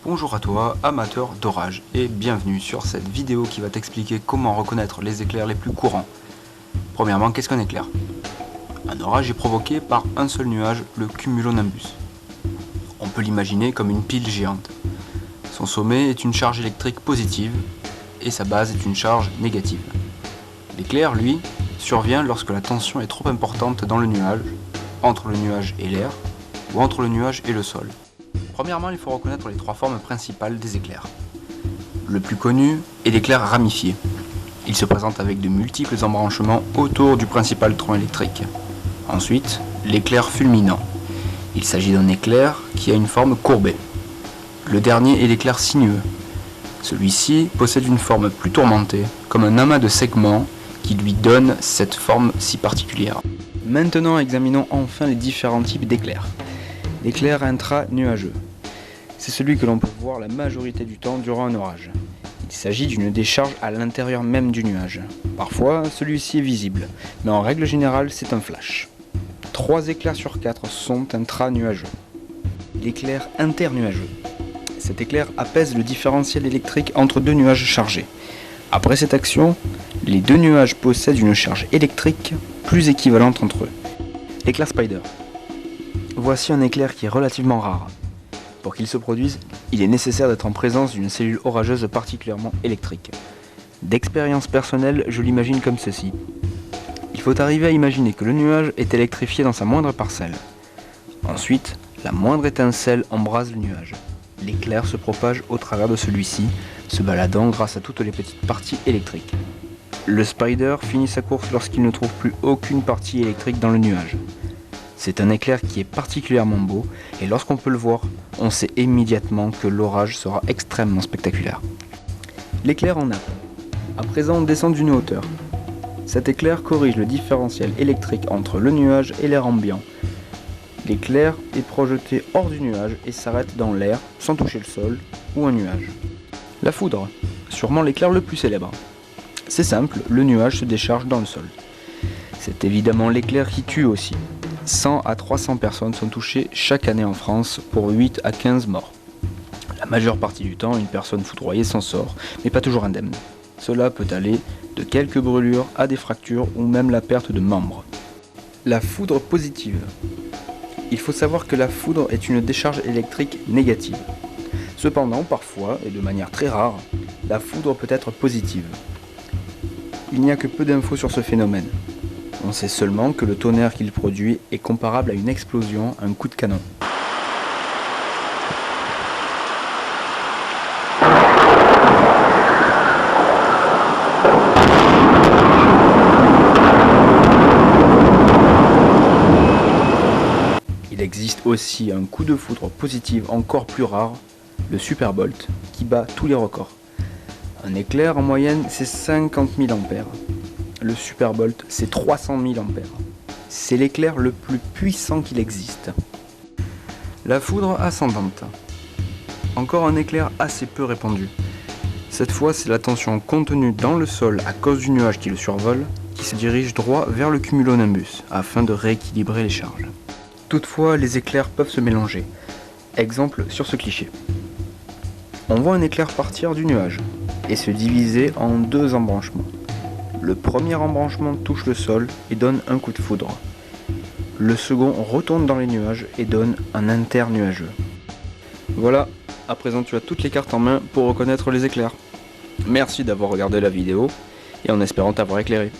Bonjour à toi, amateur d'orage, et bienvenue sur cette vidéo qui va t'expliquer comment reconnaître les éclairs les plus courants. Premièrement, qu'est-ce qu'un éclair? Un orage est provoqué par un seul nuage, le cumulonimbus. On peut l'imaginer comme une pile géante. Son sommet est une charge électrique positive et sa base est une charge négative. L'éclair, lui, survient lorsque la tension est trop importante dans le nuage, entre le nuage et l'air, ou entre le nuage et le sol. Premièrement, il faut reconnaître les trois formes principales des éclairs. Le plus connu est l'éclair ramifié. Il se présente avec de multiples embranchements autour du principal tronc électrique. Ensuite, l'éclair fulminant. Il s'agit d'un éclair qui a une forme courbée. Le dernier est l'éclair sinueux. Celui-ci possède une forme plus tourmentée, comme un amas de segments qui lui donne cette forme si particulière. Maintenant, examinons enfin les différents types d'éclairs. L'éclair intra-nuageux. C'est celui que l'on peut voir la majorité du temps durant un orage. Il s'agit d'une décharge à l'intérieur même du nuage. Parfois, celui-ci est visible, mais en règle générale, c'est un flash. 3 éclairs sur 4 sont intra-nuageux. L'éclair internuageux. Cet éclair apaise le différentiel électrique entre deux nuages chargés. Après cette action, les deux nuages possèdent une charge électrique plus équivalente entre eux. L'éclair spider. Voici un éclair qui est relativement rare. Pour qu'il se produise, il est nécessaire d'être en présence d'une cellule orageuse particulièrement électrique. D'expérience personnelle, je l'imagine comme ceci. Il faut arriver à imaginer que le nuage est électrifié dans sa moindre parcelle. Ensuite, la moindre étincelle embrase le nuage. L'éclair se propage au travers de celui-ci, se baladant grâce à toutes les petites parties électriques. Le spider finit sa course lorsqu'il ne trouve plus aucune partie électrique dans le nuage. C'est un éclair qui est particulièrement beau et lorsqu'on peut le voir, on sait immédiatement que l'orage sera extrêmement spectaculaire. L'éclair en nappe. À présent, on descend d'une hauteur. Cet éclair corrige le différentiel électrique entre le nuage et l'air ambiant. L'éclair est projeté hors du nuage et s'arrête dans l'air sans toucher le sol ou un nuage. La foudre, sûrement l'éclair le plus célèbre. C'est simple, le nuage se décharge dans le sol. C'est évidemment l'éclair qui tue aussi. 100 à 300 personnes sont touchées chaque année en France pour 8 à 15 morts. La majeure partie du temps, une personne foudroyée s'en sort, mais pas toujours indemne. Cela peut aller de quelques brûlures à des fractures ou même la perte de membres. La foudre positive. Il faut savoir que la foudre est une décharge électrique négative. Cependant, parfois, et de manière très rare, la foudre peut être positive. Il n'y a que peu d'infos sur ce phénomène. On sait seulement que le tonnerre qu'il produit est comparable à une explosion, un coup de canon. Il existe aussi un coup de foudre positive encore plus rare, le Superbolt, qui bat tous les records. Un éclair en moyenne c'est 50 000 ampères. Le Superbolt, c'est 300 000 ampères. C'est l'éclair le plus puissant qu'il existe. La foudre ascendante. Encore un éclair assez peu répandu. Cette fois, c'est la tension contenue dans le sol à cause du nuage qui le survole qui se dirige droit vers le cumulonimbus afin de rééquilibrer les charges. Toutefois, les éclairs peuvent se mélanger. Exemple sur ce cliché. On voit un éclair partir du nuage et se diviser en 2 embranchements. Le premier embranchement touche le sol et donne un coup de foudre. Le second retourne dans les nuages et donne un internuageux. Voilà, à présent tu as toutes les cartes en main pour reconnaître les éclairs. Merci d'avoir regardé la vidéo et en espérant t'avoir éclairé.